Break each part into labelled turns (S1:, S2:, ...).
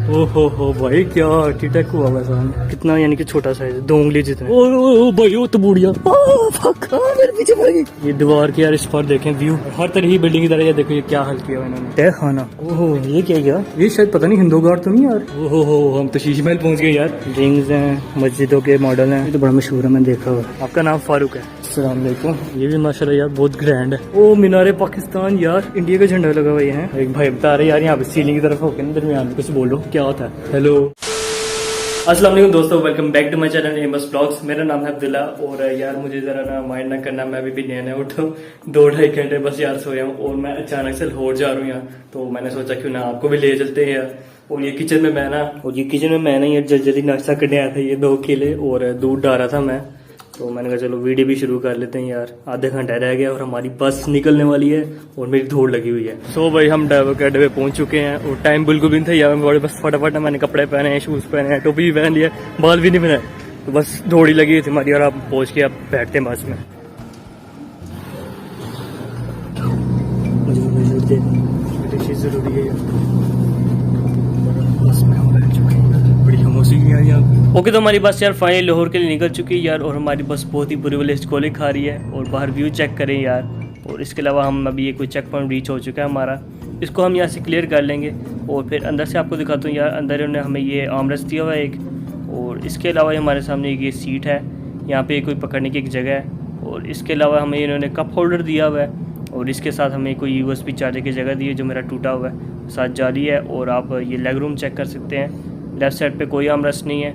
S1: हो भाई क्या आर्किटेक्ट हुआ वैसा कितना, यानी कि छोटा साइज, 2 उंगली जितना। ओ भाई वो तो बूढ़िया मेरे पीछे पड़ गई। ये दीवार के यार इस पर देखें व्यू, हर तरह की बिल्डिंग की तरह। ये देखो ये क्या हल किया इन्होंने, तय खाना। ओहो ये क्या किया, ये शायद पता नहीं हिंदू गार्ड तो नहीं यार। ओहो हम तो शीश महल पहुंच गए यार। रिंग्स हैं, मस्जिदों के मॉडल हैं, ये तो बड़ा मशहूर है, मैंने देखा हुआ। आपका नाम फारूक है। अस्सलाम वालेकुम। ये भी माशाल्लाह यार बहुत ग्रैंड है। ओ मीनारे पाकिस्तान यार, इंडिया का झंडा लगा हुआ है। एक भाई बता रहे यार यहाँ पे सीलिंग की तरफ होकर दरमियान कुछ बोलो क्या होता है। हेलो अस्सलाम वालेकुम दोस्तों, welcome back to my channel MS blogs. मेरा नाम है अब्दुल्ला और यार मुझे जरा ना माइंड ना करना, मैं भी नया नया उठा 2-2.5 घंटे बस यार सोया हूँ और मैं अचानक से लाहौर जा रहा हूँ यार। तो मैंने सोचा क्यों ना आपको भी ले चलते हैं यार। और ये किचन में मैं ना यार जल्दी नाश्ता करने आया था। ये 2 केले और दूध डाला था मैं, तो मैंने कहा चलो वीडियो भी शुरू कर लेते हैं यार। आधे घंटा रह गया और हमारी बस निकलने वाली है और मेरी दौड़ लगी हुई है। सो भाई हम ड्राइवर के अड्डे पे पहुंच चुके हैं और टाइम बिल्कुल भी नहीं था यार। मैं बस फटाफट मैंने कपड़े पहने हैं, शूज़ पहने हैं, टोपी भी पहन लिया, बाल भी नहीं बनाए, तो बस दौड़ी लगी हुई थी हमारी। और आप पहुँच के आप बैठते हैं बस में। मुझे जरूरी है बस में हम बैठ चुके हैं, बड़ी खामोशी है यहाँ। ओके तो हमारी बस यार फाइनली लाहौर के लिए निकल चुकी है यार। और हमारी बस बहुत ही बुरी वाली स्कूलिंग खा रही है और बाहर व्यू चेक करें यार। और इसके अलावा हम अभी ये कोई चेक पॉइंट रीच हो चुका है हमारा, इसको हम यहाँ से क्लियर कर लेंगे। और फिर अंदर से आपको दिखाता हूँ यार। अंदर उन्होंने हमें ये आर्मरेस्ट दिया हुआ है एक, और इसके अलावा हमारे सामने ये सीट है, यहाँ पे कोई पकड़ने की एक जगह है। और इसके अलावा हमें इन्होंने कप होल्डर दिया हुआ है और इसके साथ हमें कोई USB चार्जर की जगह दी है जो मेरा टूटा हुआ है, साथ जाली है। और आप ये लेग रूम चेक कर सकते हैं, लेफ़्ट साइड पे कोई आर्मरेस्ट नहीं है।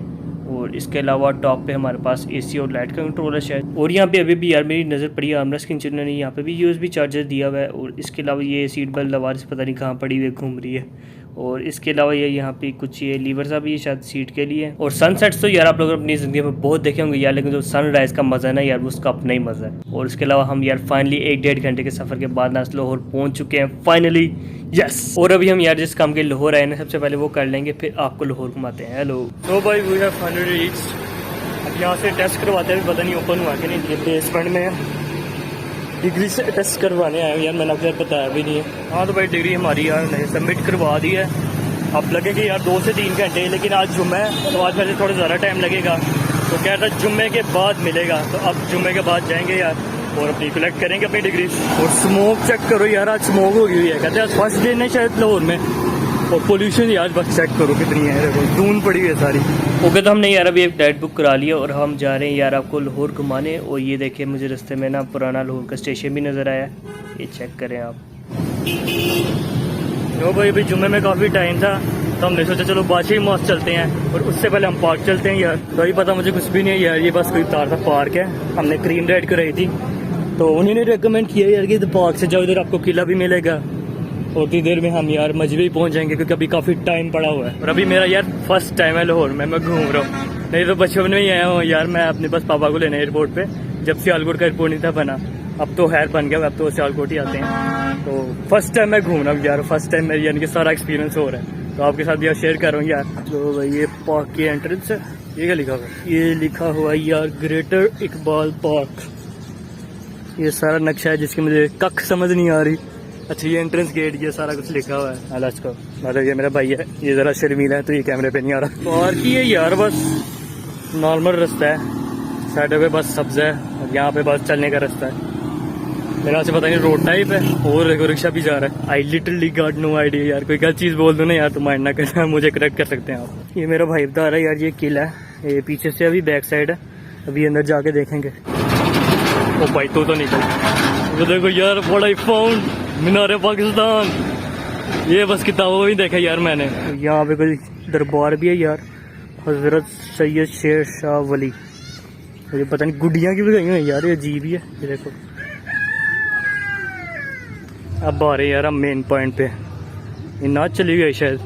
S1: और इसके अलावा टॉप पे हमारे पास AC और लाइट का कंट्रोल है शायद। और यहाँ पे अभी भी यार मेरी नज़र पड़ी आर्मरेस्ट के नीचे उन्होंने यहाँ पे भी USB चार्जर दिया हुआ है। और इसके अलावा ये सीट बेल्ट लवारिस पता नहीं कहाँ पड़ी हुई घूम रही है। और इसके अलावा ये यहाँ पे कुछ ये लीवर्स भी शायद सीट के लिए। और सनसेट्स तो यार आप लोग अपनी ज़िंदगी में बहुत देखे होंगे यार, लेकिन जो सनराइज़ का मज़ा है ना यार वो उसका अपना ही मज़ा है। और इसके अलावा हम यार फाइनली 1-1.5 घंटे के सफ़र के बाद ना लाहौर पहुँच चुके हैं फाइनली, यस। और अभी हम यार जिस काम के लाहौर आए ना सबसे पहले वो कर लेंगे, फिर आपको लाहौर घुमाते हैं। हेलो तो भाई वी हैव फाइनली रीच्ड। अब यहाँ से टेस्ट करवाते हैं, पता नहीं ओपन हुआ कि नहीं। ये बेसमेंट में डिग्री से टेस्ट करवाने आए यार, मैंने आपको बताया भी नहीं है। हाँ तो भाई डिग्री हमारी यार नहीं सबमिट करवा दी है। अब लगेगी यार 2 से 3 घंटे, लेकिन आज जुम्मा है तो आज वैसे थोड़ा ज़्यादा टाइम लगेगा। तो कह रहा था जुम्मे के बाद मिलेगा, तो अब जुम्मे के बाद जाएंगे यार और अपनी कलेक्ट करेंगे अपनी डिग्री। और स्मोक चेक करो यार, आज स्मोक हो गई है, कहते हैं आज फर्स्ट डे नहीं शायद लाहौर में। और पोल्यूशन यार बस चेक करो कितनी है, देखो धूल पड़ी हुई है सारी। ओके तो हमने यार अभी एक फ्लाइट बुक करा लिया और हम जा रहे हैं यार आपको लाहौर घुमाने। और ये देखिए मुझे रास्ते में ना पुराना लाहौर का स्टेशन भी नज़र आया, ये चेक करें आप। तो भाई अभी जुम्मे में काफ़ी टाइम था तो हमने सोचा चलो बादशाही मॉस्क चलते हैं और उससे पहले हम पार्क चलते हैं यार। तो ये पता मुझे कुछ भी नहीं है यार, ये बस कोई तार सा पार्क है। हमने क्रीम राइड कराई थी तो उन्होंने रेकमेंड किया यार कि पार्क से जाओ, इधर आपको किला भी मिलेगा। और इतनी देर में हम यार मजबी पहुंच जाएंगे क्योंकि अभी काफ़ी टाइम पड़ा हुआ है। और अभी मेरा यार फर्स्ट टाइम है लाहौर में, मैं घूम रहा हूँ। नहीं तो बचपन में ही आया हूँ यार मैं अपने बस पापा को लेने एयरपोर्ट पे, जब सियालकोट का एयरपोर्ट नहीं था बना, अब तो खैर बन गया, अब तो सियालकोट ही आते हैं। तो फर्स्ट टाइम मैं घूम रहा हूँ यार, फर्स्ट टाइम मेरी यानी कि सारा एक्सपीरियंस हो रहा है, तो आपके साथ यार शेयर कर रहा हूँ यार। तो भाई ये पार्क की एंट्रेंस है, ये क्या लिखा हुआ है? ये लिखा हुआ है यार ग्रेटर इकबाल पार्क। ये सारा नक्शा है जिसकी मुझे कख समझ नहीं आ रही। अच्छा ये एंट्रेंस गेट, ये सारा कुछ लिखा हुआ है अलाज को। मतलब ये मेरा भाई है, ये ज़रा शर्मीला है तो ये कैमरे पे नहीं आ रहा। पार्क ही है यार, बस नॉर्मल रास्ता है, साइड पे बस सब्ज़ है और यहाँ पे बस चलने का रास्ता है। मेरा से पता नहीं रोड टाइप है और रिक्शा भी जा रहा है। I literally got no idea यार, कोई गलत चीज़ बोल दो ना यार तो माइंड ना करना, मुझे करेक्ट कर सकते हैं आप। ये मेरा भाई बता रहा है यार ये किला है, ये पीछे से अभी बैक साइड है, अभी अंदर जाके देखेंगे। ओ भाई तो निकल, तो देखो यार व्हाट आई फाउंड, मीनार पाकिस्तान। ये बस किताबों में ही देखा यार मैंने। यहाँ पे कोई दरबार भी है यार, हजरत सैयद शेर शाह वली। ये पता नहीं गुड्डियाँ की भी गई हुई यार, ये अजीब ही है। ये देखो अब आ रहे यार हम मेन पॉइंट पे, ये नाच चली गई शायद।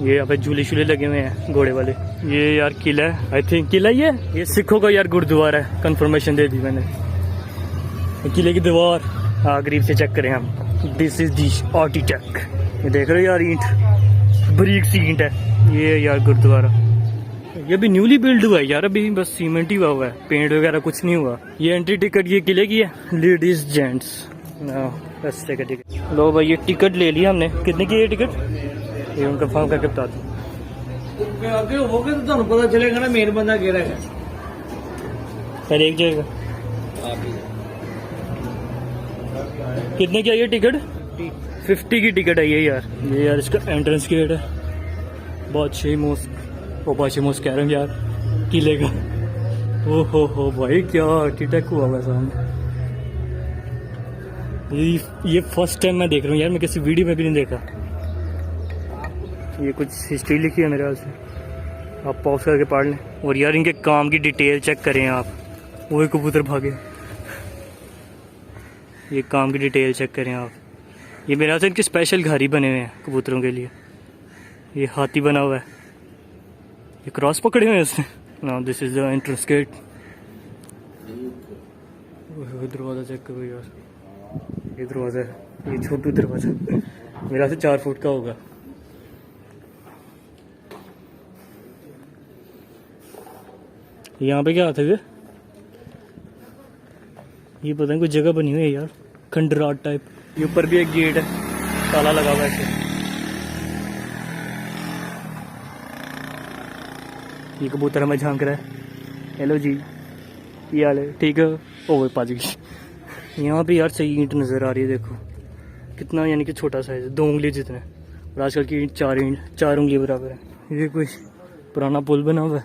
S1: ये यहाँ पे झूले शूले लगे हुए हैं घोड़े वाले। ये यार किला है, आई थिंक किला ही है। ये सिखों का यार गुरुद्वारा है, कंफर्मेशन दे दी मैंने। किले की दीवार हाँ करीब से चेक करें हम, दिस इज दी आर्किटेक्ट। ये देख रहे हो यार ईंट, बारीक सी ईंट है। ये यार गुरुद्वारा, ये भी न्यूली बिल्ड हुआ है यार, अभी बस सीमेंट ही हुआ है, पेंट वगैरह कुछ नहीं हुआ। ये एंट्री टिकट ये किले की है, लेडीज जेंट्स रास्ते का टिकट। लो भाई ये टिकट ले लिया हमने। कितने की है टिकट? ये उनका कंफर्म करके बताता हूँ।
S2: आगे होगे तो ਤੁਹਾਨੂੰ पता चलेगा ना मेन बंदा केड़ा है।
S1: सर एक जाएगा कितने की आई है टिकट? 50 की टिकट आई है यार। ये यार इसका एंट्रेंस गेट है। बादशाही मॉस्क, वो बादशाही मॉस्क कह रहे हैं यार, किले का। ओ हो भाई क्या आर्किटेक्ट हुआ हुआ सामने। ये फर्स्ट टाइम मैं देख रहा हूँ यार, मैं किसी वीडियो में भी नहीं देखा। ये कुछ हिस्ट्री लिखी है मेरे ख्याल से, आप पॉज करके पढ़ लें। और यार इनके काम की डिटेल चेक करें आप। वही कबूतर भागे, ये काम की डिटेल चेक करें आप। ये मेरे ख्याल से इनके स्पेशल घर ही बने हुए हैं कबूतरों के लिए। ये हाथी बना हुआ है, ये क्रॉस पकड़े हुए हैं इसने। Now this is the entrance gate. दरवाज़ा चेक करो यार, ये दरवाज़ा है, ये छोटू दरवाज़ा मेरे ख्याल से 4 फुट का होगा। यहाँ पे क्या आता है ये पता नहीं, कोई जगह बनी हुई है यार, खंडराट टाइप। ये ऊपर भी एक गेट है, ताला लगा हुआ है। ये कबूतर हमें झांक रहा है। हेलो जी, ये हाल है? ठीक है। ओ पाज गई। यहाँ पे यार सही ईंट नज़र आ रही है, देखो कितना, यानी कि छोटा साइज है, 2 उंगली जितने। और आजकल की ईंट 4 उंगली बराबर है। ये कोई पुराना पुल बना हुआ है,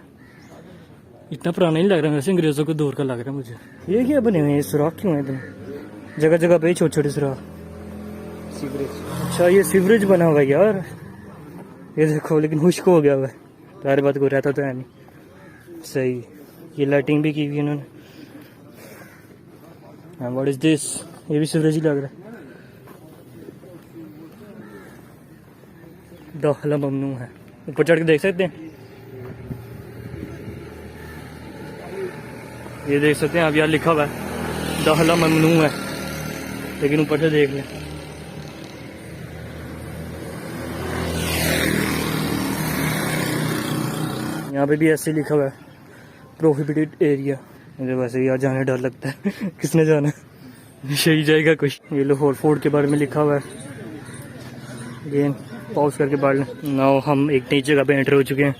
S1: इतना पुराना नहीं लग रहा, वैसे अंग्रेज़ों के दौर का लग रहा है मुझे। ये क्या बने हुए हैं, सुराख क्यों है इतने? जगह जगह पे छोटे छोटे सुराख। सीवरेज, अच्छा ये सीवरेज बना हुआ है यार। ये देखो, लेकिन खुश्क हो गया हुआ है, सारी बात को रहता तो है नहीं। सही, ये लाइटिंग भी की हुई है इन्होंने। What is this? ये भी सीवरेज ही लग रहा है। दाखिला ममनू है। ऊपर चढ़ के देख सकते हैं, ये देख सकते हैं आप, यार लिखा हुआ है दाखिला ममनू है, लेकिन ऊपर से देख लें। यहाँ पे भी ऐसे लिखा हुआ है प्रोहिबिटेड एरिया। मुझे वैसे यार जाने डर लगता है किसने जाना, यही जाएगा कोई। ये लाहौर फोर्ट के बारे में लिखा हुआ है, अगेन पॉज करके पढ़ लें। नाउ हम एक नई जगह पे एंटर हो चुके हैं।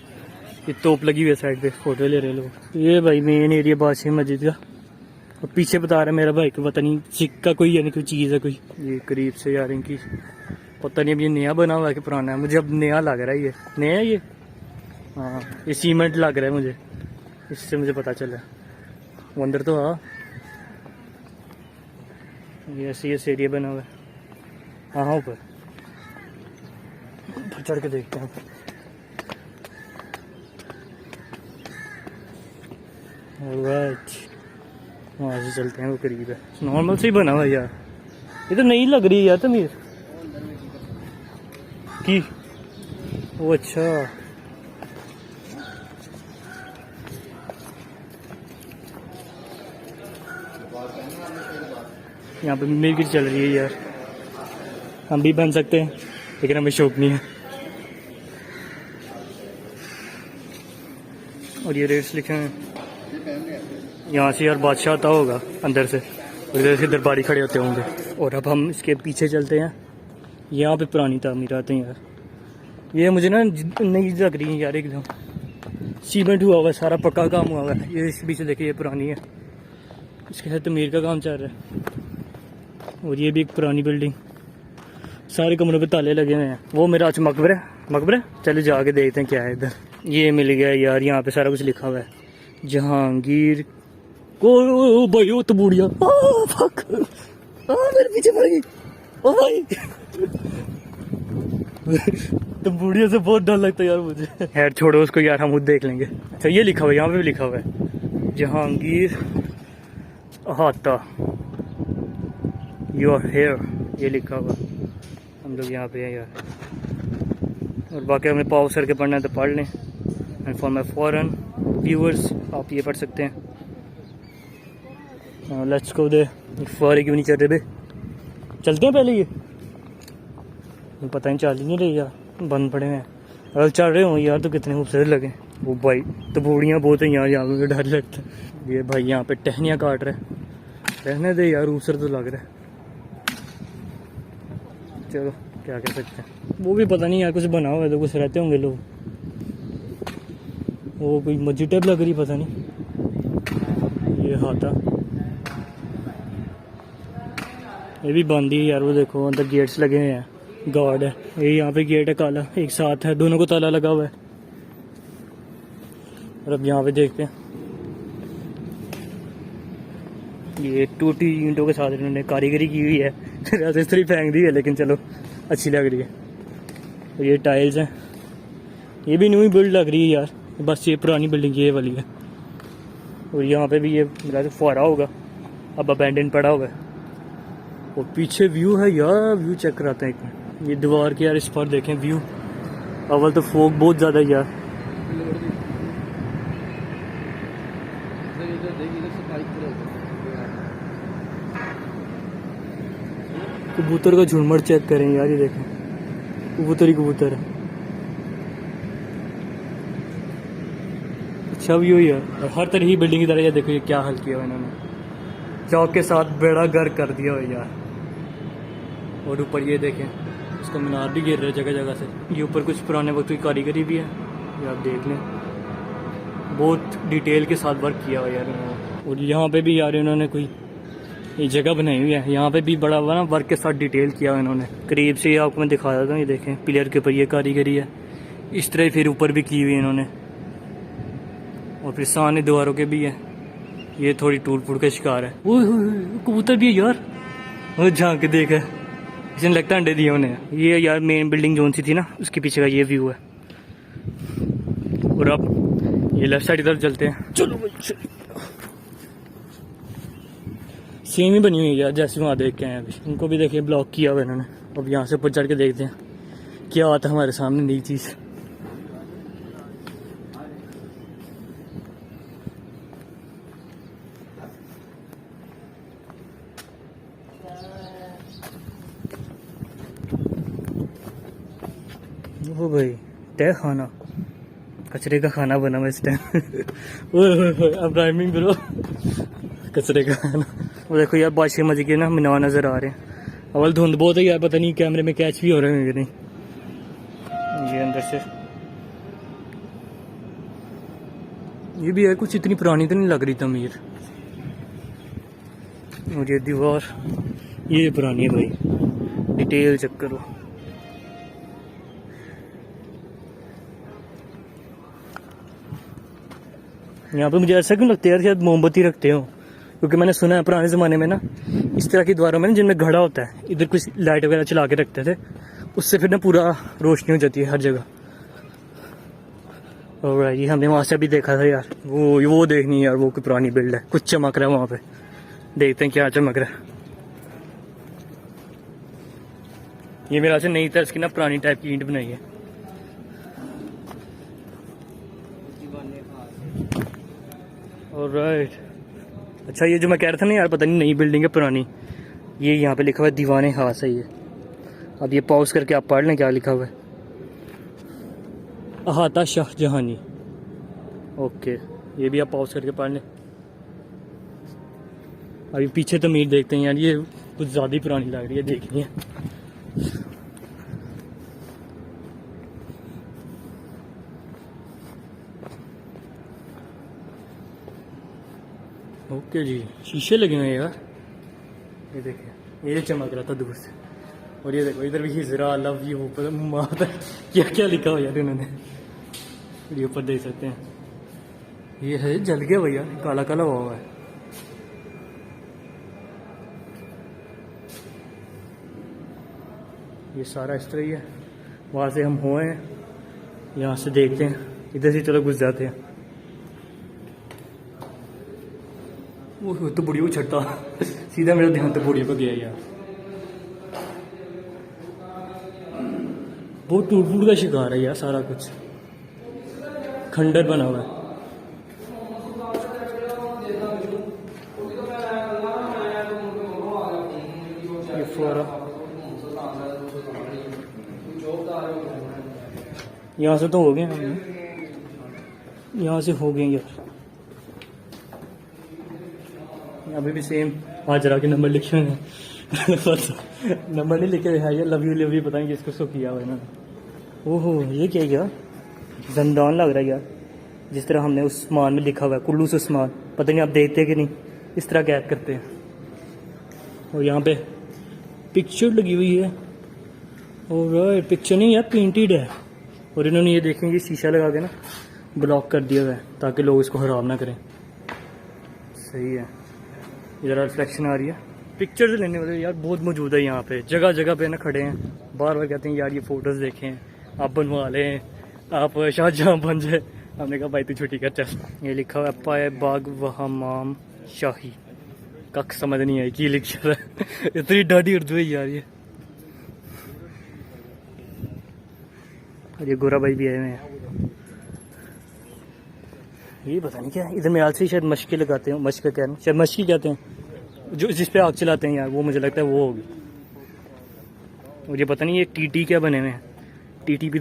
S1: ये तोप लगी हुई है साइड पे, फोटो ले रहे लोग। ये भाई मेन एरिया बादशाही मस्जिद का। और पीछे बता रहा है मेरा भाई कि पता नहीं सिक्का कोई, यानी कोई चीज़ है कोई। ये करीब से यार इनकी पता नहीं अब ये नया बना हुआ है कि पुराना है। मुझे अब नया लग रहा है, ये नया है ये। हाँ, ये सीमेंट लग रहा है मुझे, इससे मुझे पता चला। वो अंदर तो हाँ, ये ऐसे ये एरिया बना हुआ है। हाँ ऊपर चढ़ के देखते हैं। ऑलराइट, वहाँ से चलते हैं, वो करीब है। नॉर्मल से ही बना हुआ है यार, ये तो नहीं लग रही है यार तमीर की। वो अच्छा, यहाँ पे मिर्गी चल रही है यार। हम भी बन सकते हैं, लेकिन हमें शौक नहीं है। और ये रेट्स लिखे हैं यहाँ से यार। बादशाह आता होगा अंदर से, और इधर से दरबारी खड़े होते होंगे। और अब हम इसके पीछे चलते हैं। यहाँ पे पुरानी तामीरात हैं यार। ये मुझे ना नई लग रही है यार, एकदम सीमेंट हुआ हुआ है, सारा पक्का काम हुआ हुआ है। ये इस पीछे देखिए, ये पुरानी है, इसके साथ तमीर का काम चल रहा है। और ये भी एक पुरानी बिल्डिंग, सारे कमरों पे ताले लगे हुए हैं। वो मेरा आज मकबरा चलो जाके देखते हैं क्या है इधर। ये मिल गया यार, यहाँ पे सारा कुछ लिखा हुआ है। जहांगीर को भाई, वो तो बूढ़िया मेरे पीछे पड़ गई। ओ भाई तो बूढ़िया से बहुत डर लगता है यार मुझे। खैर छोड़ो उसको यार, हम खुद देख लेंगे। अच्छा ये लिखा हुआ है, यहाँ पे भी लिखा हुआ है जहांगीर अहाता योर हेयर, ये लिखा हुआ। हम लोग यहाँ पे हैं यार। और बाकी हमें पॉज करके पढ़ना है तो पढ़ लें। And for my foreign viewers आप ये पढ़ सकते हैं। लेट्स गो दे। फुहारे क्यों नहीं चल रहे बे? चलते हैं पहले। ये पता नहीं चल ही नहीं रही यार, बंद पड़े हैं। अगर चल रहे हों यार तो कितने खूबसूरत लगे। वो भाई तो बूढ़ियाँ बहुत हैं यहाँ मुझे डर लगता है। ये भाई यहाँ पे टहनियाँ काट रहे, रहने दे यार, खूबसूरत तो लग रहा है। चलो क्या कह सकते हैं। वो भी पता नहीं यार, कुछ बना हुआ है तो कुछ रहते होंगे लोग। वो कोई मस्जिद टाइप लग रही, पता नहीं। ये हाथा ये भी बंद ही है यार। वो देखो अंदर गेट्स लगे हुए हैं, गार्ड है। ये यहाँ पे गेट है काला, एक साथ है, दोनों को ताला लगा हुआ है। और अब यहाँ पे देखते हैं, ये टूटी ईंटों के साथ इन्होंने कारीगरी की हुई है। राजस्थरी फेंक दी है, लेकिन चलो अच्छी लग रही है। और ये टाइल्स हैं, ये भी न्यू बिल्ड लग रही है यार। बस ये पुरानी बिल्डिंग ये वाली है। और यहाँ पे भी ये मेरा तो फुहारा होगा, अब अबैंडन पड़ा हुआ है। और पीछे व्यू है यार, व्यू चेक कराते हैं एक मिनट। ये दीवार के यार इस पर देखें व्यू। अव्वल तो फोग बहुत ज़्यादा है यार। कबूतर का झुरमुट चेक करें यार, ये देखें कबूतर ही कबूतर है। अच्छा व्यू ही है। और हर तरह की बिल्डिंग की तरह ये देखो, ये क्या हाल किया हुआ इन्होंने। चौक के साथ बड़ा घर कर दिया हुआ यार। और ऊपर ये देखें, इसका मीनार भी गिर रहा है जगह जगह से। ये ऊपर कुछ पुराने वक्त की कारीगरी भी है, ये आप देख लें। बहुत डिटेल के साथ वर्क किया हुआ यार इन्होंने। और यहाँ पे भी यार इन्होंने कोई ये जगह बनाई हुई है, यहाँ पे भी बड़ा हुआ ना वर्क के साथ डिटेल किया हुआ इन्होंने। करीब से आपको मैं दिखा देता हूँ, ये देखें पिलर के ऊपर ये कारीगरी है। इस तरह फिर ऊपर भी की हुई है इन्होंने। और फिर सामने दीवारों के भी है। ये थोड़ी टूट फूट का शिकार है। वो कबूतर भी है यार, वो झांक के देख है, इसने लगता है अंडे दिए उन्हें। ये यार मेन बिल्डिंग जोन सी थी ना, उसके पीछे का ये व्यू है। और अब ये लेफ्ट साइड की तरफ चलते हैं। चलो सेम ही बनी हुई है यार, जैसे वहाँ देख के आए अभी। उनको भी देखिए ब्लॉक किया हुआ इन्होंने। अब यहाँ से ऊपर चढ़ के देखते हैं क्या आता है हमारे सामने नई चीज़। वो भाई तय खाना, कचरे का खाना बना हुआ इस टाइम। अब राइमिंग ब्रो, कचरे का खाना। वो देखो यार बादशाह मस्जिद के ना मीनार नज़र आ रहे हैं। अवल धुंध बहुत है यार, पता नहीं कैमरे में कैच भी हो रहे हैं कि नहीं। ये अंदर से ये भी है, कुछ इतनी पुरानी तो नहीं लग रही तमीर। मुझे दीवार ये पुरानी है भाई, डिटेल चेक करो। यहाँ पे मुझे ऐसा क्यों लगता है यार, शायद मोमबत्ती रखते हो। क्योंकि मैंने सुना है पुराने ज़माने में ना इस तरह की दीवारों में ना जिनमें घड़ा होता है, इधर कुछ लाइट वगैरह चला के रखते थे, उससे फिर ना पूरा रोशनी हो जाती है हर जगह। और ये हमने वहाँ से भी देखा था यार, वो देखनी है यार, वो कोई पुरानी बिल्ड है, कुछ चमक रहा है वहाँ पे। देखते हैं क्या चमक रहा है। ये मेरा से नई तरह की ना पुरानी टाइप की ईंट बनाई है। ऑलराइट, अच्छा ये जो मैं कह रहा था ना यार, पता नहीं नई बिल्डिंग है पुरानी। ये यहाँ पे लिखा हुआ है दीवाने खास है ये। अब ये पॉज करके आप पढ़ लें क्या लिखा हुआ है। अहाता शाह जहानी, ओके, ये भी आप पॉज करके पढ़ लें। अभी पीछे तमीर देखते हैं यार, ये कुछ ज़्यादा ही पुरानी लग रही है, देखनी है। ओके जी, शीशे लगे हुए हैं यार, ये देखिए, ये चमक रहा था दूर से। और ये देखो इधर भी हिजरा लव यू, ऊपर माता क्या क्या लिखा हुआ यार इन्होंने, ये ऊपर देख सकते हैं। ये है जल गया भैया, काला काला हुआ है। ये सारा इस तरह ही है। वहाँ से हम हुए हैं, यहाँ से देखते हैं, इधर से चलो घुस जाते हैं। वो तो बुढ़िया छट्टा सीधा मेरा ध्यान तो बुढ़िया पर गया यार। बहुत टूट फूट का शिकार है यार, सारा कुछ खंडर बना हुआ है। ये फुहारा यहाँ से तो हो गए, यहाँ से हो गए यार। अभी भी सेम हाजरा के नंबर लिखे हुए हैं। नंबर नहीं लिखे हुए हैं, ये लव यू पता नहीं किसको सो किया हुआ इन्होंने। ओहो ये क्या यार, जंदान लग रहा है यार, जिस तरह हमने उस्मान में लिखा हुआ है कुल्लू से उस्मान, पता नहीं आप देखते हैं कि नहीं, इस तरह कैद करते हैं। और यहाँ पे पिक्चर लगी हुई है, और पिक्चर नहीं यार पेंटेड है, और इन्होंने ये देखेंगे शीशा लगा के ना ब्लॉक कर दिया हुआ है ताकि लोग इसको खराब ना करें। सही है, इधर रिफ्लेक्शन आ रही है। पिक्चर्स लेने वाले यार बहुत मौजूद है यहाँ पे, जगह जगह पे ना खड़े हैं, बार बार कहते हैं यार ये फ़ोटोज़ देखें, आप बनवा लें, आप शाहजहाँ बन जाए। हमने कहा भाई तू छुट्टी कर चल। ये लिखा हुआ है पाए बाग वहमाम शाही, कख समझ नहीं आई कि लिखा है। इतनी डाढ़ी उर्दू है यार ये। और ये गोरा भाई भी आए हुए हैं, ये पता नहीं क्या है। इधर में से शायद मशके लगाते हैं, मशक कह रहे हैं, शायद मशकी कहते हैं, जो जिस पे आग चलाते हैं यार, वो मुझे लगता है वो होगी। मुझे पता नहीं ये टीटी क्या बने हुए हैं, टीटी भी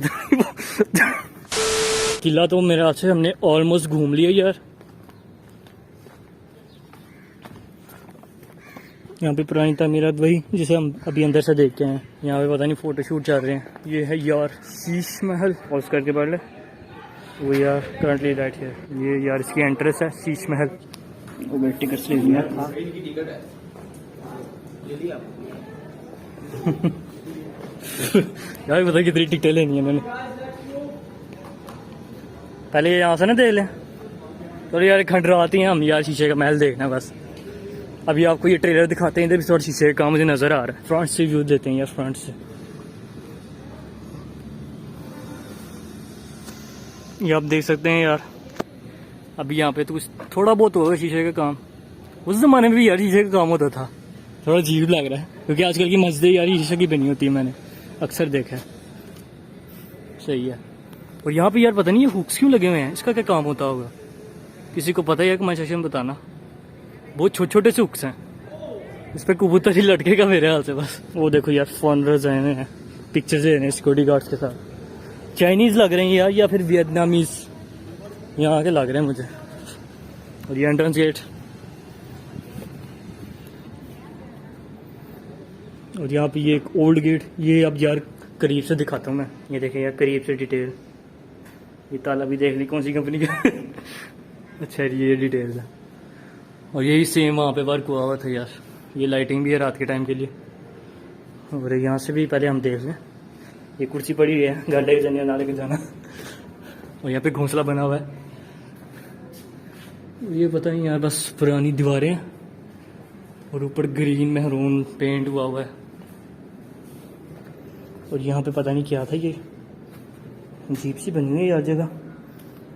S1: किला तो मेरे हाथ से हमने ऑलमोस्ट घूम लिया यार। यहाँ पे पुरानी तामीरात वही जिसे हम अभी अंदर से देखते हैं। यहाँ पे पता नहीं फोटोशूट चल रहे हैं। ये है यार शीश महल, और करके पढ़ ले वो यार करंटली राइट है। ये यार इसकी एंट्रेंस है शीश महल। वो मेरी टिकट ले लिया यार, पता कितनी टिकटें लेनी है मैंने, पहले यहाँ से ना देख लें। तो यार खंडरा आती हैं हम यार, शीशे का महल देखना बस। अभी आपको ये ट्रेलर दिखाते हैं, इधर भी थोड़ा शीशे का मुझे नज़र आ रहा है। फ्रंट से व्यू देते हैं यार, फ्रंट से। ये आप देख सकते हैं यार, अभी यहाँ पे तो कुछ थोड़ा बहुत होगा शीशे का काम। उस ज़माने में भी यार शीशे का काम होता था, थोड़ा अजीब लग रहा है क्योंकि आजकल की मस्जिदें यार शीशे की बनी होती है, मैंने अक्सर देखा है। सही है। और यहाँ पे यार पता नहीं ये हुक्स क्यों लगे हुए हैं, इसका क्या काम होता होगा, किसी को पता है कमेंट सेक्शन में बताना। बहुत छोटे छोटे से हुक्स हैं, इस पर कबूतर ही लटकेगा मेरे हाल से बस। वो देखो यार फॉरनर्स आए हुए हैं, पिक्चर्स ले रहे हैं सिक्योरिटी गार्ड्स के साथ। चाइनीज़ लग रहे हैं यार या फिर वियतनामीज़, यहाँ आके लग रहे हैं मुझे। और ये एंट्रेंस गेट, और यहाँ पे ये एक ओल्ड गेट। ये अब यार करीब से दिखाता हूँ मैं, ये देखें यार करीब से डिटेल। ये ताला भी देख ली कौन सी कंपनी का अच्छा ये डिटेल्स है। और यही सेम वहाँ पे वर्क हुआ था यार। ये लाइटिंग भी है रात के टाइम के लिए। और यहाँ से भी पहले हम देख लें, ये कुर्सी पड़ी हुई है, घर लेके जाने ना लेके जाना। और यहाँ पे घोंसला बना हुआ है। ये पता नहीं यार, बस पुरानी दीवारें हैं और ऊपर ग्रीन महरून पेंट हुआ हुआ है। और यहाँ पे पता नहीं क्या था, ये अजीब सी बनी हुई है यार जगह,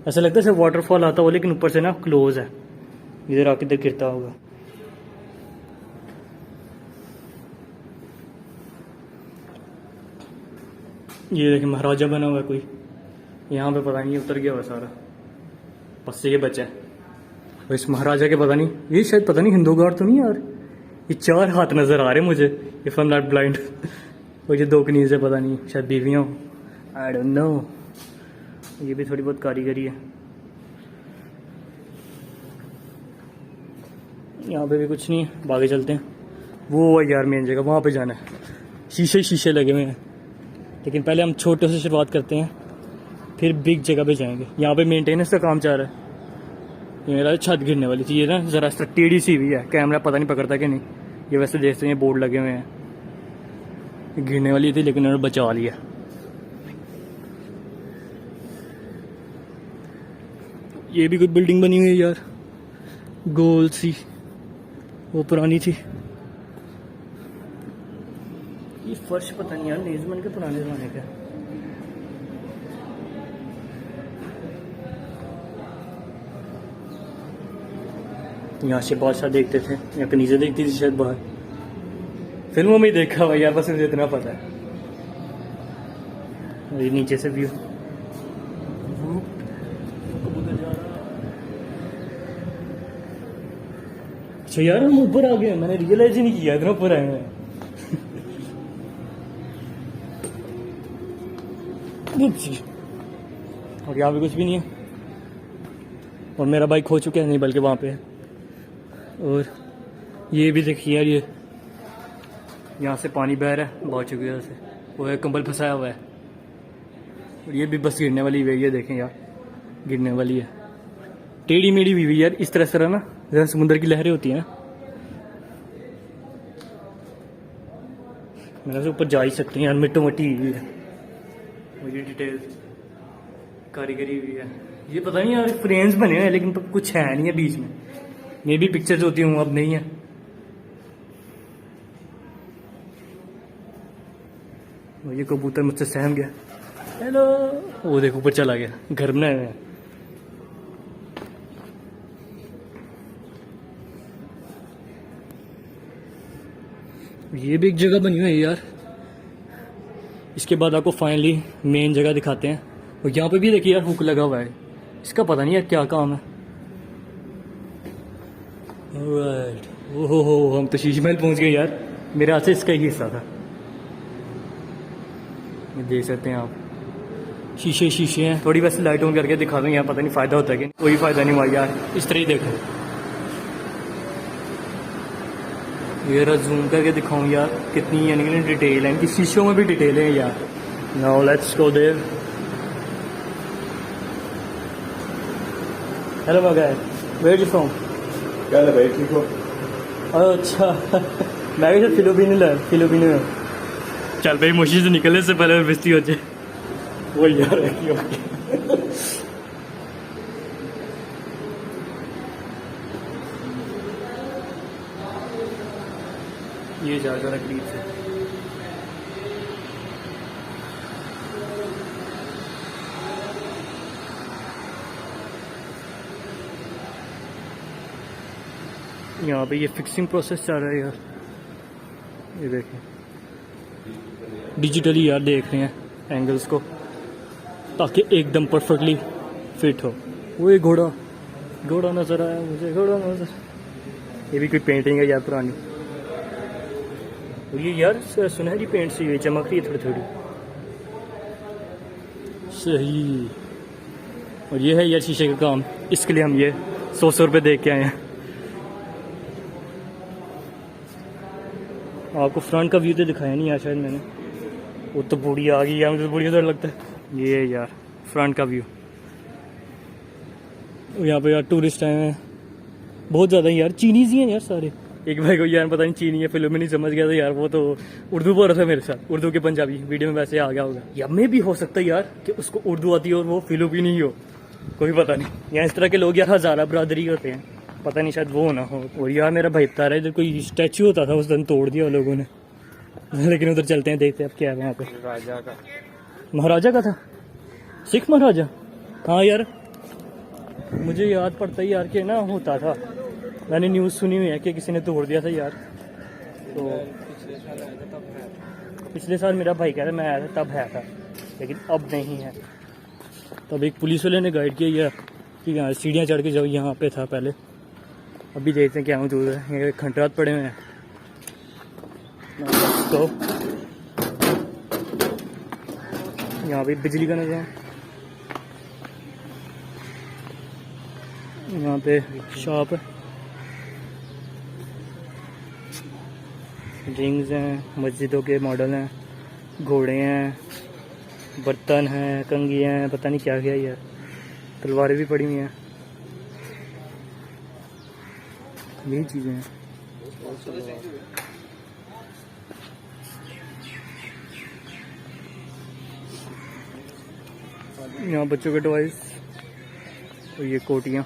S1: ऐसा लगता है जैसे वाटरफॉल आता हो, लेकिन ऊपर से ना क्लोज है, इधर आके इधर गिरता होगा। ये देखिए महाराजा बना हुआ है कोई, यहाँ पे पता नहीं उतर गया हुआ सारा, बस से ये बचा है। और इस महाराजा के पता नहीं, ये शायद पता नहीं हिंदू गार्ड तो नहीं यार, ये 4 हाथ नज़र आ रहे मुझे, if I am not blind. और ये 2 कनीज़ है, पता नहीं शायद बीवियाँ, आई डोंट नो। ये भी थोड़ी बहुत कारीगरी है। यहाँ पे भी कुछ नहीं है, आगे चलते हैं। वो यार मेन जगह, वहाँ पे जाना है। शीशे शीशे लगे हुए हैं, लेकिन पहले हम छोटे से शुरुआत करते हैं, फिर बिग जगह पे जाएंगे। यहाँ पे मेंटेनेंस का काम चल रहा है। ये मेरा छत गिरने वाली थी, ये ना ज़रा सा टेढ़ी सी हुई है, कैमरा पता नहीं पकड़ता कि नहीं। ये वैसे देखते हैं बोर्ड लगे हुए हैं, गिरने वाली थी लेकिन उन्होंने बचा लिया। ये भी कुछ बिल्डिंग बनी हुई है यार, गोल सी, वो पुरानी थी। ये फर्श पता नहीं यार न्यूज़मैन के पुराने ज़माने का। यहाँ से बादशाह देखते थे या कनीज़ें देखती थी शायद बाहर, फिल्मों में ही देखा हुआ यार, बस मुझे इतना पता है। और ये नीचे से व्यू, अच्छा यार हम ऊपर आ गए, मैंने रियलाइज ही नहीं किया इतना ऊपर आए हैं। और यहाँ पे कुछ भी नहीं है, और मेरा बाइक खो चुका है, नहीं बल्कि वहाँ पे है। और ये भी देखिए यार, ये यहाँ से पानी बह रहा है बारिश की वजह से, वो है कंबल फंसाया हुआ है। और ये भी बस गिरने वाली हुई है, ये देखें यार गिरने वाली है। टेढ़ी मेढ़ी हुई यार इस तरह ना, जैसे समुद्र की लहरें होती हैं ना। मेरे से ऊपर जा ही सकते हैं यार, मिट्टो मिट्टी हुई है। मुझे डिटेल कारीगरी हुई है। ये पता नहीं यार फ्रेम्स बने हुए हैं लेकिन कुछ है नहीं है बीच में। मे भी पिक्चर्स होती हूँ, अब नहीं है। ये कबूतर मुझसे सहम गया। हेलो, वो देखो ऊपर चला गया, घर बनाए हुए हैं। ये भी एक जगह बनी हुई है यार। इसके बाद आपको फाइनली मेन जगह दिखाते हैं। और यहाँ पे भी देखिए यार हुक लगा हुआ है, इसका पता नहीं यार क्या काम है। ऑलराइट, ओहो हम तो शीश महल पहुँच गए यार। मेरे हाथ से इसका ही हिस्सा था, ये देख सकते हैं आप। शीशे हैं, थोड़ी वैसे लाइट ऑन करके दिखा दूँ यहाँ, पता नहीं फ़ायदा होता है कि कोई फ़ायदा नहीं हुआ यार। इस तरह ही देखो, ये रहा जूम करके दिखाऊँ यार कितनी यानी कि डिटेल है इनकी, शीशों में भी डिटेल है यार। Now let's go there. Hello my guy, where you from?
S3: क्या है भाई, ठीक हो?
S1: अच्छा मैं भी फिलिपिनो। चल भाई मुश्किल से निकलने से पहले बेइज्जती हो जाए वो यार ये जा जरा करीब से। यहाँ पे ये फिक्सिंग प्रोसेस चल रहा है यार, ये देखें डिजिटली यार देख रहे हैं एंगल्स को ताकि एकदम परफेक्टली फिट हो। वो ये घोड़ा नज़र आया मुझे, घोड़ा नज़र। ये भी कोई पेंटिंग है यार पुरानी। और ये यार सुनहरी पेंट से ये चमक रही है थोड़ी थोड़ी, सही। और ये है यार शीशे का काम, इसके लिए हम ये 100 रुपये दे के आए हैं। आपको फ्रंट का व्यू तो दिखाया नहीं यार शायद मैंने, वो तो बूढ़ी आ गई यार, मुझे बूढ़ी डर लगता है। ये यार फ्रंट का व्यू। यहाँ पे यार टूरिस्ट आए हैं बहुत ज़्यादा यार, चीनीज ही हैं यार सारे। एक भाई को यार पता नहीं चीनी है, फिल्म में नहीं समझ गया था यार, वो तो उर्दू बोल रहा था मेरे साथ, उर्दू के पंजाबी। वीडियो में वैसे आ गया होगा। या में भी हो सकता है यार कि उसको उर्दू आती हो और वो फिलिपिनी ही हो, कोई पता नहीं। यहाँ इस तरह के लोग यार हज़ारा बरादरी होते हैं, पता नहीं शायद वो ना हो। और यार मेरा भाई बता रहा है इधर कोई स्टैचू होता था, उस दिन तोड़ दिया उन लोगों ने। लेकिन उधर चलते हैं, देखते हैं अब क्या है वहाँ पे। महाराजा का था, सिख महाराजा। हाँ यार मुझे याद पड़ता है यार कि ना होता था, मैंने न्यूज़ सुनी हुई है कि किसी ने तोड़ दिया था यार। तो पिछले साल मेरा भाई कह रहा मैं आया था तब है था, लेकिन अब नहीं है। तब एक पुलिस वाले ने गाइड किया यार कि यहाँ सीढ़ियाँ चढ़ के जाओ, यहाँ पे था पहले। अभी देखते हैं क्या मौजूद है। ये खंडरात पड़े हुए हैं तो यहाँ पे बिजली का निज़ाम, यहाँ पे शॉप है, रिंग्स हैं, मस्जिदों के मॉडल हैं, घोड़े हैं, बर्तन हैं, कंघियाँ हैं, पता नहीं क्या क्या यार, तलवारें भी पड़ी हुई हैं, यही चीज़ें हैं। यहाँ बच्चों के टॉयज और ये कोटियाँ।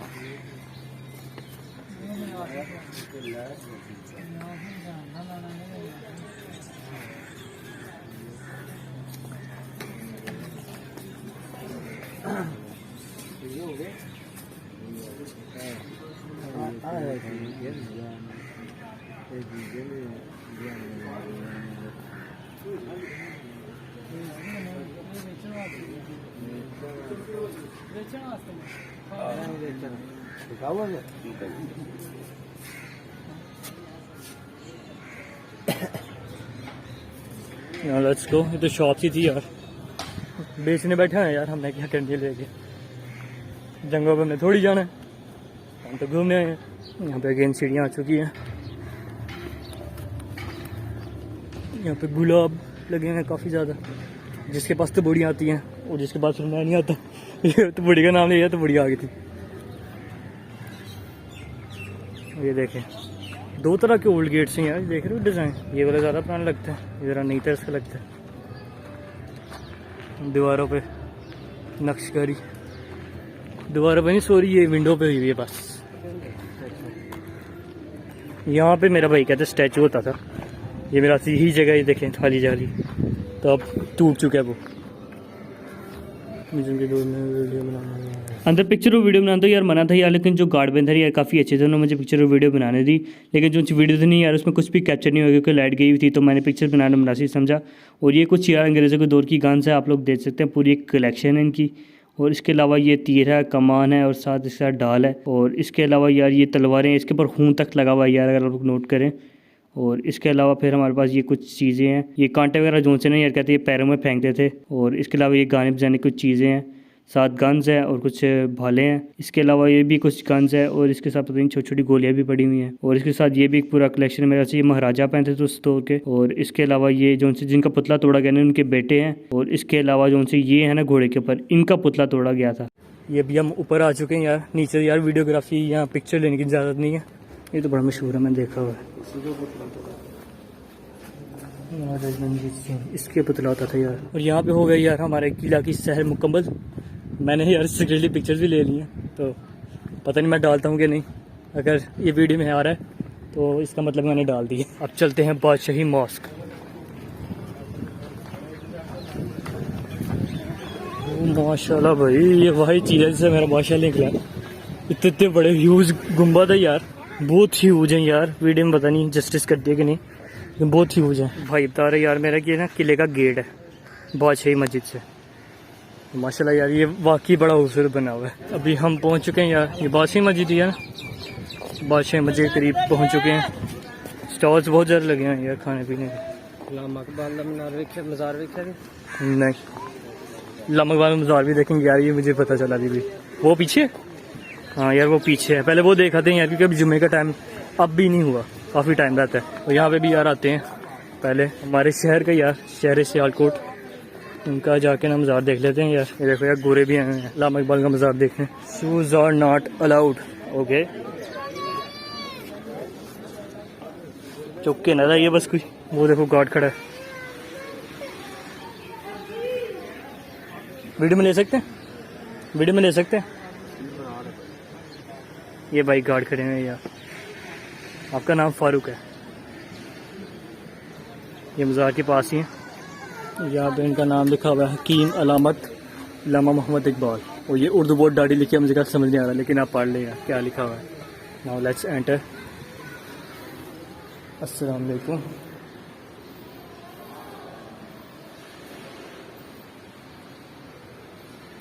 S1: Let's go. ये तो शॉप ही थी यार, बेचने बैठे हैं यार, हमने क्या करने लेके। जंगलों पे हमने थोड़ी जाना है, हम तो घूमने आए हैं। यहाँ पे अगेन सीढ़ियाँ आ चुकी हैं। यहाँ पे गुलाब लगे हैं काफ़ी ज़्यादा, जिसके पास तो बड़ी आती हैं और जिसके पास फिर मैं नहीं आता। ये तो बड़ी का नाम लिया तो बड़ी आ गई थी। ये देखें, दो तरह के ओल्ड गेट्स हैं यार, देख रहे हो डिज़ाइन। ये वाला ज़्यादा पुराना लगता है, ये ज़रा नई तरह का लगता है। दीवारों पे नक्शकारी, दीवारों पे नहीं सॉरी, ये विंडो पे हुई है बस। यहाँ पे मेरा भाई कहते स्टैचू होता था, ये मेरा यही जगह, ये देखें खाली जाली, तो अब टूट चुका है वो। अंदर पिक्चर और वीडियो बनाना तो यार मना था यार, लेकिन जो गार्ड बंद है यार काफ़ी अच्छे थे, उन्होंने मुझे पिक्चर और वीडियो बनाने दी। लेकिन जो वीडियो थी नहीं यार, उसमें कुछ भी कैप्चर नहीं हो गया क्योंकि लाइट गई हुई थी, तो मैंने पिक्चर बनाना मुनासिब समझा। और ये कुछ यार अंग्रेज़ों के दौर की गन्स है, आप लोग देख सकते हैं, पूरी एक कलेक्शन है इनकी। और इसके अलावा ये तीर है, कमान है और साथ इसके साथ ढाल है। और इसके अलावा यार ये तलवारें, इसके ऊपर खून तक लगा हुआ है यार, अगर आप लोग नोट करें। और इसके अलावा फिर हमारे पास ये कुछ चीज़ें हैं, ये कांटे वगैरह जो से नहीं यार कहते, ये पैरों में फेंकते थे। और इसके अलावा ये गाने बजाने की कुछ चीज़ें हैं, साथ गन्स है और कुछ भाले हैं। इसके अलावा ये भी कुछ गन्स है और इसके साथ पता नहीं छोटी छोटी गोलियां भी पड़ी हुई हैं। और इसके साथ ये भी एक पूरा कलेक्शन है मेरा से, ये महाराजा पहनते थे उस दौर के। और इसके अलावा ये जो से जिनका पुतला तोड़ा गया ना, उनके बेटे हैं। और इसके अलावा जो से ये है ना घोड़े के ऊपर, इनका पुतला तोड़ा गया था। ये भी हम ऊपर आ चुके हैं यार, नीचे यार वीडियोग्राफी यहाँ पिक्चर लेने की इजाज़त नहीं है। ये तो बड़ा मशहूर है, मैंने देखा हुआ है। महाराज रणजीत सिंह, इसके पुतला होता था यार। और यहाँ पे हो गई यार हमारे किला की सैर मुकम्मल। मैंने यार सीक्रेटली पिक्चर्स भी ले ली हैं, तो पता नहीं मैं डालता हूँ कि नहीं। अगर ये वीडियो में आ रहा है तो इसका मतलब मैंने डाल दी है। अब चलते हैं बादशाही मॉस्क। माशाल्लाह भाई, ये वही चीज़ है जिससे मेरा माशाल्लाह निकला। इतने इतने बड़े ह्यूज गुंबद है यार, बहुत ह्यूज हैं यार। वीडियो में पता नहीं जस्टिस करती है कि नहीं, लेकिन बहुत ह्यूज है भाई। बता रहे यार मेरा कि ना किले का गेट है बादशाही मस्जिद से, माशाल्लाह यार ये वाकई बड़ा खूबसूरत बना हुआ है। अभी हम पहुंच चुके हैं यार, ये बादशाही मस्जिद ही है ना, बादशाही मस्जिद के करीब पहुंच चुके हैं। स्टॉल्स बहुत ज़्यादा लगे हैं यार खाने पीने के। नहीं, लामा इकबाल मज़ार भी देखेंगे यार, ये मुझे पता चला अभी भी। वो पीछे, हाँ यार वो पीछे है, पहले वो देखाते हैं यार, क्योंकि अभी जुम्मे का टाइम अब भी नहीं हुआ, काफ़ी टाइम रहता है। और यहाँ पे भी यार आते हैं पहले हमारे शहर का यार, शहर सियालकोट, उनका जाके ना मज़ार देख लेते हैं यार। ये देखो यार गोरे भी आए हैं लामा इकबाल का मज़ार देखने। Shoes are not allowed, okay. चौके ना ये बस कोई, वो देखो गार्ड खड़ा है। वीडियो में ले सकते हैं, वीडियो में ले सकते हैं। ये भाई गार्ड खड़े हैं यार। आपका नाम फारूक है, ये मज़ार के पास ही है। यहाँ पे इनका नाम लिखा हुआ है हकीम अलामत लामा मोहम्मद इकबाल। और ये उर्दू बहुत दाढ़ी लिखी है, मुझे क्या समझ नहीं आ रहा, लेकिन आप पढ़ ले यार क्या लिखा हुआ है। Now let's enter. अस्सलाम वालेकुम।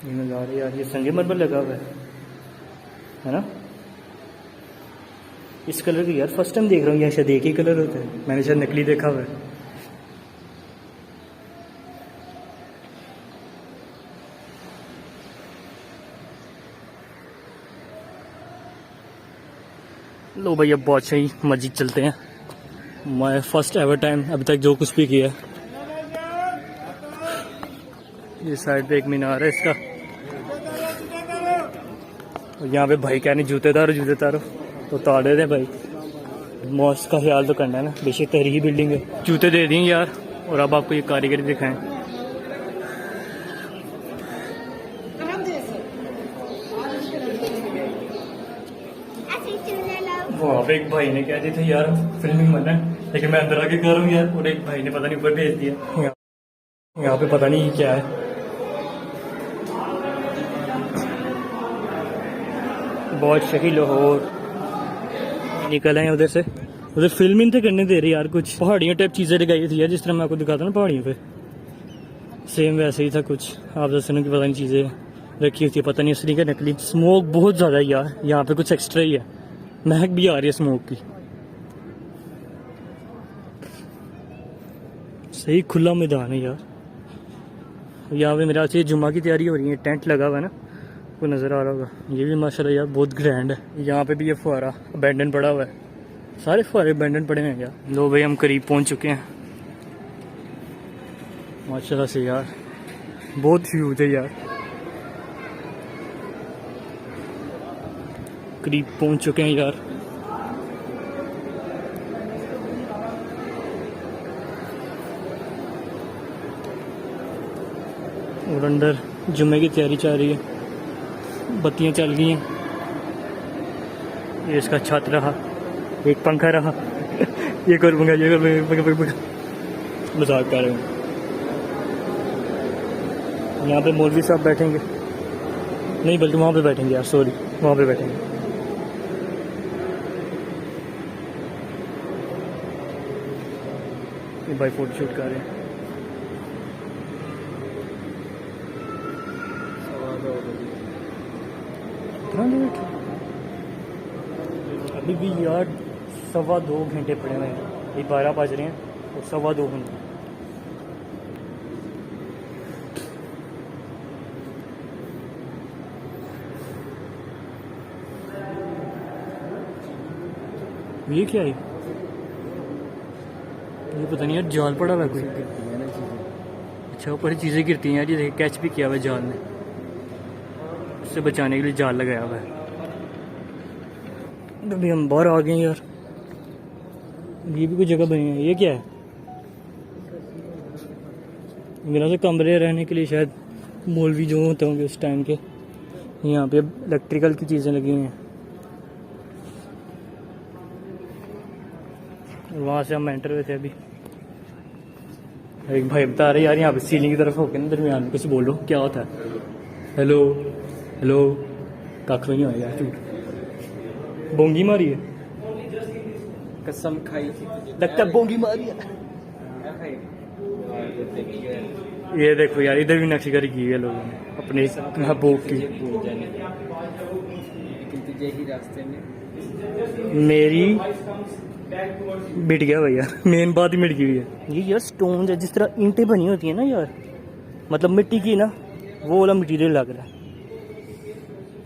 S1: ये नज़ारे यार, ये संगे मरमर लगा हुआ है ना। इस कलर की यार फर्स्ट टाइम देख रहा हूँ, यहाँ शायद एक ही कलर होता है, मैंने शायद नकली देखा हुआ है। लो भाई अब बादशाही मस्जिद चलते हैं। मैं फर्स्ट एवर टाइम अभी तक जो कुछ भी किया। ये साइड पे एक मीनार है इसका, और यहाँ पे भाई कहने जूते तारो तो ताड़े दे भाई। मॉस्क का ख्याल तो करना है ना, बेशक तहरीरी बिल्डिंग है। जूते दे दिए यार, और अब आपको ये कारीगरी दिखाएं। वहाँ पे एक भाई ने कह दिया था यार फिल्मिंग मत है, लेकिन मैं अंदर आके कर रहा हूँ यार, और एक भाई ने पता नहीं ऊपर भेज दिया। यहाँ पे पता नहीं क्या है। बहुत शही लाहौर निकल आए उधर से, उधर फिल्मिंग तो करने दे रही यार, कुछ पहाड़ियों टाइप चीज़ें लगाई थी यार, जिस तरह मैं आपको दिखाता ना पहाड़ियों पे, सेम वैसे ही था कुछ। आप दस की पता नहीं चीज़ें रखी होती है, पता नहीं असली का नकली। स्मोक बहुत ज़्यादा है यार, यहाँ पे कुछ एक्स्ट्रा ही है, महक भी आ रही है स्मोक की। सही खुला मैदान है यार। यहाँ पे मेरा अच्छी जुम्मा की तैयारी हो रही है, टेंट लगा हुआ है ना, को नज़र आ रहा होगा। ये भी माशाल्लाह यार बहुत ग्रैंड है। यहाँ पे भी ये फुहारा अबैंडन पड़ा हुआ है, सारे फुहारे अबैंडन पड़े हैं यार। लो भाई हम करीब पहुँच चुके हैं। माशाल्लाह से यार, बहुत ह्यूज है यार। करीब पहुंच चुके हैं यार। और अंदर जुम्मे की तैयारी चल रही है, बत्तियां चल गई हैं। ये इसका छत रहा, एक पंखा रहा ये कर पंखा, ये कर मजाक कर रहे हैं। यहाँ पे मौलवी साहब बैठेंगे, नहीं बल्कि वहाँ पे बैठेंगे यार, सॉरी वहाँ पे बैठेंगे। ये भाई फोटो शूट कर रहे हैं। अभी भी यार 2.25 घंटे पड़े हुए हैं, ये 12 बज रहे हैं और 2.25 घंटे। ये क्या है? ये पता नहीं यार, जाल पड़ा हुआ है कोई। अच्छा, ऊपर चीज़ें गिरती हैं यार। ये देखिए, कैच भी किया हुआ है जाल ने, उससे बचाने के लिए जाल लगाया हुआ है। अभी हम बाहर आ गए हैं यार। ये भी कोई जगह बनी है। ये क्या है? मेरा से कमरे रहने के लिए शायद मौलवी जो होते होंगे उस टाइम के। यहाँ पे इलेक्ट्रिकल की चीज़ें लगी हुई हैं। वहाँ से हम एंटर हुए थे अभी। एक भाई बता रहे यार, यहाँ पे सीलिंग की तरफ होके ना दरमियान में कुछ बोलो, क्या होता है? हेलो हेलो, कख नहीं होया यार, झूठ बोंगी मारी है,
S2: कसम खाई
S1: लगता है बोंगी मारी है। ये देखो यार, इधर भी नक्शेकारी की है लोगों ने अपने महबूब की।
S2: तुझे ही रास्ते में
S1: मेरी मिट गया भैया, मेन बात ही मिट गई है। ये यार स्टोन है, जिस तरह ईंटें बनी होती है ना यार, मतलब मिट्टी की ना, वो वाला मटीरियल लग रहा है।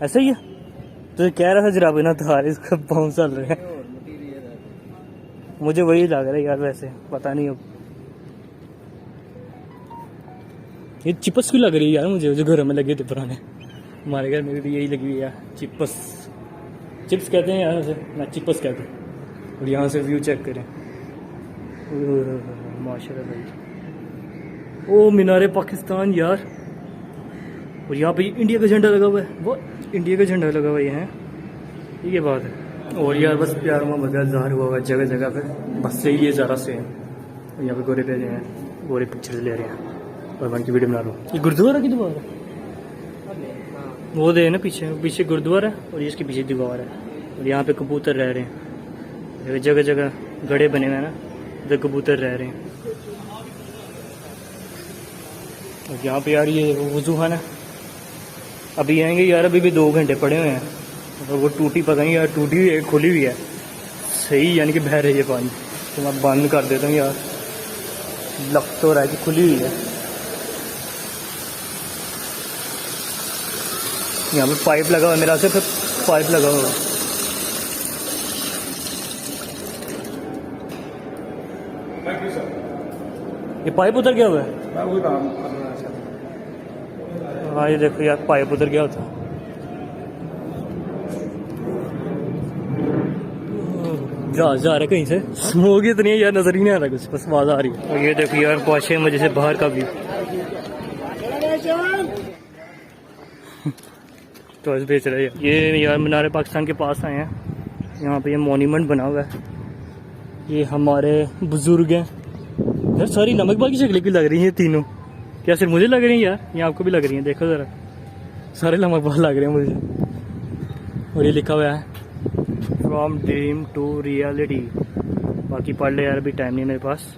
S1: ऐसा ही है तो कह रहा था जरा बिना तार इसका बाउंस चल रहा है। मुझे वही लग रहा है यार, वैसे पता नहीं अब। ये चिपस क्यों लग रही है यार मुझे, जो घर में लगे थे पुराने। हमारे घर में भी यही लगी हुई है यार, चिपस। चिप्स कहते हैं यार उसे, ना चिपस कहते हैं। और यहाँ से व्यू चेक करें, माशाल्लाह भाई। ओ मीनारे पाकिस्तान यार। और यहाँ पे इंडिया का झंडा लगा हुआ है, वो इंडिया का झंडा लगा हुआ है, ये बात है। और यार बस प्यार मोहब्बत का इज़हार हुआ है जगह जगह पे, बस सही है ज़रा से। और यहाँ पे गोरे पे हैं, गोरे पिक्चर ले रहे हैं और वन की वीडियो बना रहा हूँ। ये गुरुद्वारा की दीवार है, वो दे ना पीछे, पीछे गुरुद्वारा है और इसके पीछे दीवार है। और यहाँ पे कबूतर रह रहे हैं, जगह जगह गड़े बने हुए हैं ना, इधर कबूतर रह रहे हैं। और यहाँ पे यार ये वजू खाना अभी आएंगे यार, अभी भी 2 घंटे पड़े हुए हैं। और वो टूटी पता नहीं यार, टूटी हुई है खुली हुई है सही, यानी कि बह रही है पानी। तो मैं बंद कर देता हूँ यार, लग तो रहा है कि खुली हुई है। यहाँ पे पाइप लगा हुआ है, मेरा सिर्फ पाइप लगा हुआ है। ये पाइप उतर गया हुआ है। हाँ ये देखो यार, पाइप उतर गया था। जहाज जा रहा है कहीं से, स्मोक इतनी है यार, नजर ही नहीं आ रहा कुछ, बस आवाज आ रही है। और ये देखो यार, 5-6 बजे से बाहर का व्यू। टॉयज बेच रहे हैं ये यार। मीनारे पाकिस्तान के पास आए हैं, यहाँ पे ये मॉन्यूमेंट बना हुआ है। ये हमारे बुजुर्ग हैं यार। सारी नमक बाग की शक्लें की लग रही हैं तीनों। क्या सिर्फ मुझे लग रही हैं यार, ये आपको भी लग रही हैं? देखो ज़रा, सारे नमक बाग लग रहे हैं मुझे। और ये लिखा हुआ है फ्रॉम ड्रीम टू रियलिटी। बाकी पढ़ ले यार, अभी टाइम नहीं मेरे पास।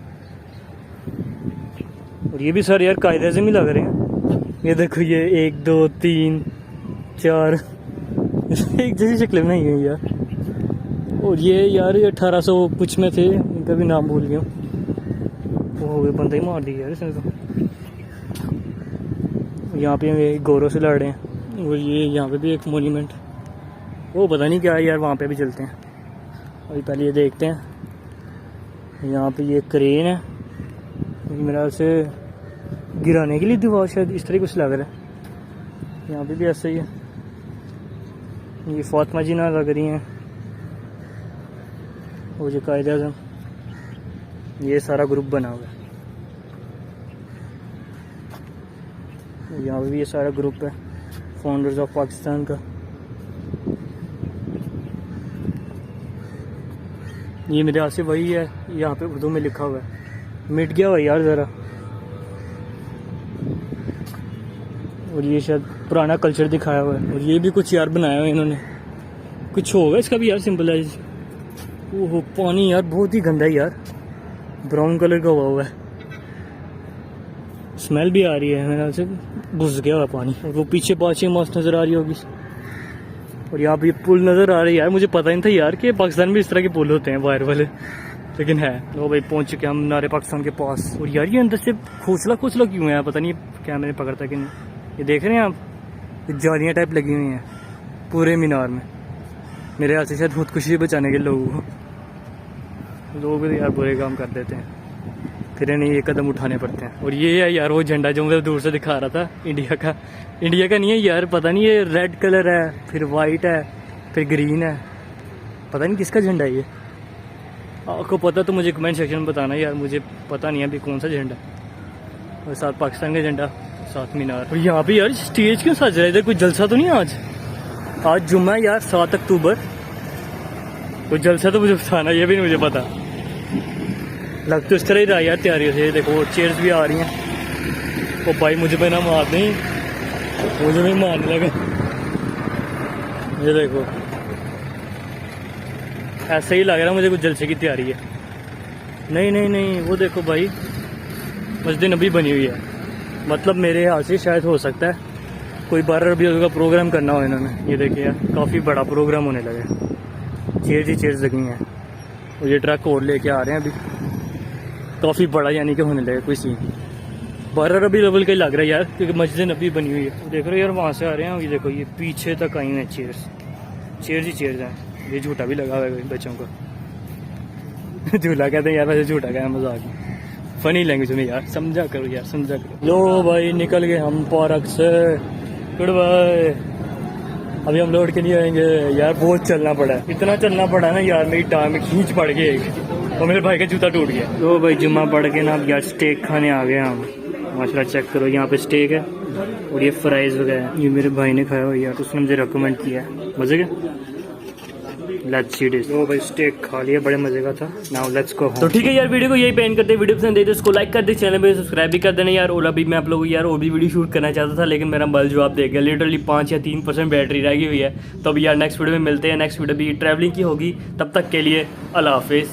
S1: और ये भी सर यार कायदे से नहीं लग रहे हैं। ये देखो, ये 1 2 3 4 एक जैसी शक्लें नहीं है यार। और ये यार 1800 कुछ में थे, इनका भी नाम भूल गया। वो बंदा ही मार दिया यार इसने तो। यहाँ पे ये गोरों से लड़ रहे हैं। और ये यहाँ पे भी एक मोन्यूमेंट, वो पता नहीं क्या है यार, वहाँ पे भी चलते हैं। अभी पहले ये देखते हैं। यहाँ पे ये क्रेन है, मेरे ख्याल से गिराने के लिए दीवार शायद इस तरह कुछ लग रहा है। यहाँ पे भी ऐसा ही है। ये फातिमा जी ना लग रही हैं, वो जो कायद आज़म, ये सारा ग्रुप बना हुआ है। यहाँ पे भी ये सारा ग्रुप है फाउंडर्स ऑफ पाकिस्तान का। ये मेरे हाथ से वही है, यहाँ पे उर्दू में लिखा हुआ है, मिट गया हुआ यार ज़रा। और ये शायद पुराना कल्चर दिखाया हुआ है। और ये भी कुछ यार बनाया हुआ है इन्होंने, कुछ होगा इसका भी यार सिंपलाइज। ओहो पानी यार बहुत ही गंदा है यार, ब्राउन कलर का हुआ है, स्मेल भी आ रही है, मेरे ख्याल से घुस गया हुआ पानी। और वो पीछे पाछे मस्त नज़र आ रही होगी। और यहाँ पे ये पुल नज़र आ रहा है यार, मुझे पता नहीं था यार कि पाकिस्तान में इस तरह के पुल होते हैं वायर वाले, लेकिन है। तो भाई पहुँच चुके हम नारे पाकिस्तान के पास। और यार ये अंदर से खोसला खोसला क्यों है पता नहीं, कैमरे पकड़ता कि नहीं। ये देख रहे हैं आप, ये जालियाँ टाइप लगी हुई हैं पूरे मीनार में, मेरे हाथ से शायद खुदकुशी बचाने के लोगों को। लोग भी यार बुरे काम कर देते हैं, फिर इन्हें ये कदम उठाने पड़ते हैं। और ये है यार वो झंडा जो मैं दूर से दिखा रहा था, इंडिया का। इंडिया का नहीं है यार, पता नहीं, ये रेड कलर है, फिर वाइट है, फिर ग्रीन है, पता नहीं किसका झंडा है ये। आपको पता तो मुझे कमेंट सेक्शन में बताना यार, मुझे पता नहीं है अभी कौन सा झंडा। और साथ पाकिस्तान का झंडा, साथ मीनार। और यहाँ पे यार स्टेज क्यों सज रहा है, इधर कोई जलसा तो नहीं है आज? आज जुम्मा है यार 7 अक्टूबर, कोई जलसा तो मुझे बताना, ये भी नहीं मुझे पता। लग तो इस तरह ही रहा यार तैयारियों से। देखो चेयर्स भी आ रही हैं। ओ भाई मुझे पे ना मार नहीं, मुझे भी मारने लगा। ये देखो ऐसे ही लग रहा है मुझे कुछ जलसे की तैयारी है। नहीं नहीं नहीं, वो देखो भाई मस्जिद नबी बनी हुई है, मतलब मेरे हाथ से शायद हो सकता है कोई 12 रबीउल का प्रोग्राम करना हो इन्होंने। ये देखिए यार काफ़ी बड़ा प्रोग्राम होने लगा, चेयर्स ही चेयर्स लगी हैं। और ये ट्रक और लेके आ रहे हैं अभी, काफ़ी बड़ा यानी कि होने लगा कोई सीन। 12 रबीउल अव्वल का ही लग रहा है यार, क्योंकि मस्जिद नबी बनी हुई है। देख रहे हो यार वहाँ से आ रहे हैं, ये देखो ये पीछे तक आई हैं चेयर्स, चेयर्स ही चेयर्स हैं। ये झूठा भी लगा हुआ है बच्चों का। झूला कहते हैं यार, वैसे झूठा क्या है, मजाक में, फनी लैंग्वेज में यार, समझा करो यार, समझा करो। लो भाई निकल गए हम पार्क से। Good bye. अभी हम लोड के लिए आएंगे यार, बहुत चलना पड़ा है, इतना चलना पड़ा है ना यार, मेरी टांग में खींच पड़ गई और मेरे भाई का जूता टूट गया। तो भाई जुम्मा पड़ के ना अब यार स्टेक खाने आ गए हम। माशाल्लाह चेक करो, यहाँ पे स्टेक है और ये फ्राइज वगैरह, ये मेरे भाई ने खाया हुआ यार, उसने मुझे रिकमेंड किया है। मजे का लेट्स सी दिस। तो भाई स्टेक खा लिया, बड़े मजे का था। Now let's go home. तो ठीक है यार, वीडियो को यही पेन करते हैं। वीडियो पसंद आई तो इसको लाइक कर दे, चैनल पे सब्सक्राइब भी कर देना यार। और अभी मैं आप लोगों को यार और भी वीडियो शूट करना चाहता था, लेकिन मेरा मोबाइल जवाब दे गया, लिटरली 5 या 3% बैटरी रह गई हुई है। तो अभी यार नेक्स्ट वीडियो में मिलते हैं। नेक्स्ट वीडियो भी ट्रैवलिंग की होगी, तब तक के लिए अल्लाह हाफिज़।